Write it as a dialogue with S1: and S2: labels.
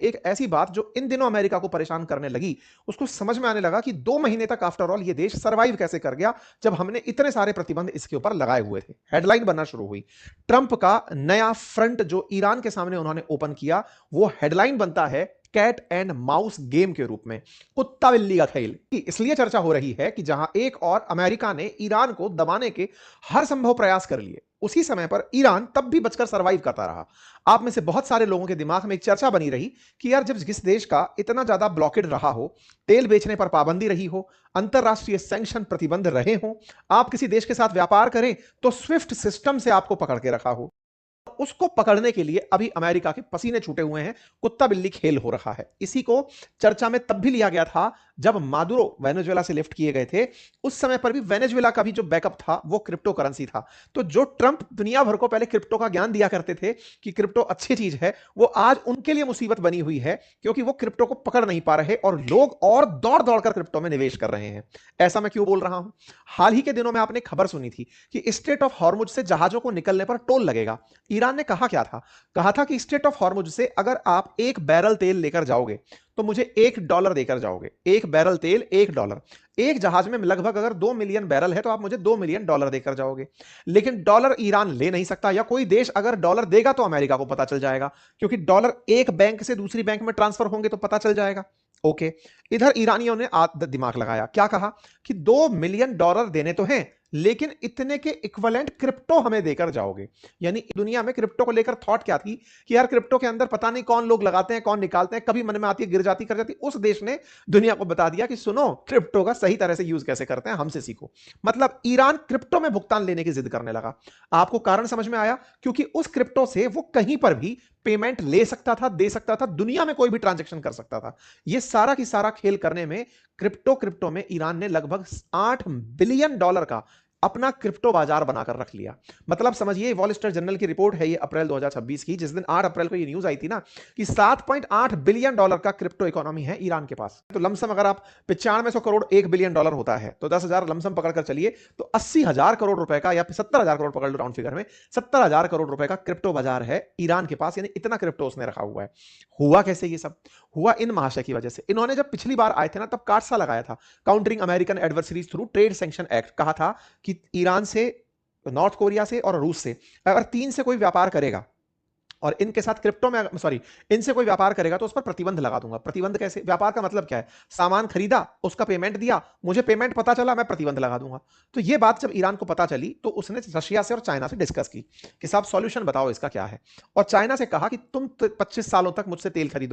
S1: एक ऐसी बात जो इन दिनों अमेरिका को परेशान करने लगी, उसको समझ में आने लगा कि 2 महीने तक आफ्टर ऑल ये देश सर्वाइव कैसे कर गया, जब हमने इतने सारे प्रतिबंध इसके ऊपर लगाए हुए थे। हेडलाइन बनना शुरू हुई। ट्रंप का नया फ्रंट जो ईरान के सामने उन्होंने ओपन किया, वो हेडलाइन बनता है कैट एंड माउस गेम के रूप में, कुत्ता बिल्ली का खेल। इसलिए चर्चा हो रही है कि जहां एक और अमेरिका ने ईरान को दबाने के हर संभव प्रयास कर लिए, उसी समय पर ईरान तब भी बचकर सर्वाइव करता रहा। आप में से बहुत सारे लोगों के दिमाग में एक चर्चा बनी रही कि यार जब जिस देश का इतना ज्यादा ब्लॉकेड रहा हो, तेल बेचने पर पाबंदी रही हो, अंतरराष्ट्रीय सैंक्शन प्रतिबंध रहे हो, आप किसी देश के साथ व्यापार करें तो स्विफ्ट सिस्टम से आपको पकड़ के रखा हो, उसको पकड़ने के लिए अभी अमेरिका के पसीने छूटे हुए हैं, कुत्ता बिल्ली खेल हो रहा है। इसी को चर्चा में तब भी लिया गया था जब मादुरो वेनेजुएला से लिफ्ट किए गए थे। उस समय पर भी वेनेजुएला का भी जो बैकअप था वो क्रिप्टो करेंसी था। तो जो ट्रंप दुनिया भर को पहले क्रिप्टो का ज्ञान दिया करते थे कि क्रिप्टो अच्छी चीज है, वो आज उनके लिए मुसीबत बनी हुई है, क्योंकि वो क्रिप्टो को पकड़ नहीं पा रहे और लोग और दौड़ दौड़ कर क्रिप्टो में निवेश कर रहे हैं। ऐसा मैं क्यों बोल रहा हूं? हाल ही के दिनों में आपने खबर सुनी थी कि स्ट्रेट ऑफ हॉर्मुज से जहाजों को निकलने पर टोल लगेगा। ईरान ने कहा क्या था? कहा था कि स्ट्रेट ऑफ हॉर्मुज से अगर आप 1 बैरल तेल लेकर जाओगे तो मुझे $1 देकर जाओगे। 1 बैरल तेल $1। एक जहाज में लगभग अगर 2 मिलियन बैरल है तो आप मुझे $2 मिलियन देकर जाओगे। लेकिन डॉलर ईरान ले नहीं सकता, या कोई देश अगर डॉलर देगा तो अमेरिका को पता चल जाएगा, क्योंकि डॉलर एक बैंक से दूसरी बैंक में ट्रांसफर होंगे तो पता चल जाएगा। ओके, इधर ईरानियों ने दिमाग लगाया, क्या कहा कि $2 मिलियन देने तो हैं, लेकिन इतने के इक्विवेलेंट क्रिप्टो हमें देकर जाओगे। यानी दुनिया में क्रिप्टो को लेकर थॉट क्या थी कि यार क्रिप्टो के अंदर पता नहीं कौन लोग लगाते हैं, कौन निकालते हैं, कभी मन में आती है गिर जाती कर जाती। उस देश ने दुनिया को बता दिया कि सुनो, क्रिप्टो का सही तरह से यूज कैसे करते हैं, हमसे सीखो। मतलब ईरान क्रिप्टो में भुगतान लेने की जिद करने लगा। आपको कारण समझ में आया? क्योंकि उस क्रिप्टो से वो कहीं पर भी पेमेंट ले सकता था, दे सकता था, दुनिया में कोई भी ट्रांजैक्शन कर सकता था। ये सारा की सारा खेल करने में क्रिप्टो में ईरान ने लगभग $8 बिलियन का अपना क्रिप्टो बाजार बनाकर रख लिया। मतलब समझिए, वॉल स्ट्रीट जर्नल की रिपोर्ट है ये अप्रैल 2026 की, जिस दिन 8 अप्रैल को ये न्यूज आई थी ना कि $7.8 बिलियन का क्रिप्टो इकोनॉमी है ईरान के पास। तो लमसम अगर आप 9500 करोड़ $1 बिलियन होता है तो 10,000 लमसम पकड़कर चलिए, तो 80,000 करोड़ रुपए का, या 70,000 करोड़ पकड़ लो राउंड फिगर में, 70,000 करोड़ रुपए का क्रिप्टो बाजार है ईरान के पास। यानी इतना क्रिप्टो उसने रखा हुआ है। हुआ कैसे ये सब? हुआ इन महाशय की वजह से। इन्होंने जब पिछली बार आए थे ना, तब कार्ड सा लगाया था, countering American adversaries through trade sanction act. कहा था कि ईरान से, नॉर्थ कोरिया से और रूस से अगर 3 से कोई व्यापार करेगा और इनके साथ क्रिप्टो में, सॉरी, इनसे कोई व्यापार करेगा तो उस पर प्रतिबंध लगा दूंगा। प्रतिबंध कैसे? व्यापार का मतलब क्या है? सामान खरीदा, उसका पेमेंट दिया, मुझे पेमेंट पता चला, मैं प्रतिबंध लगा दूंगा। तो ये बात जब ईरान को पता चली तो उसने रशिया से और चाइना से डिस्कस की कि साहब सॉल्यूशन बताओ इसका क्या है। और चाइना से कहा कि तुम 25 सालों तक मुझसे तेल खरीदो,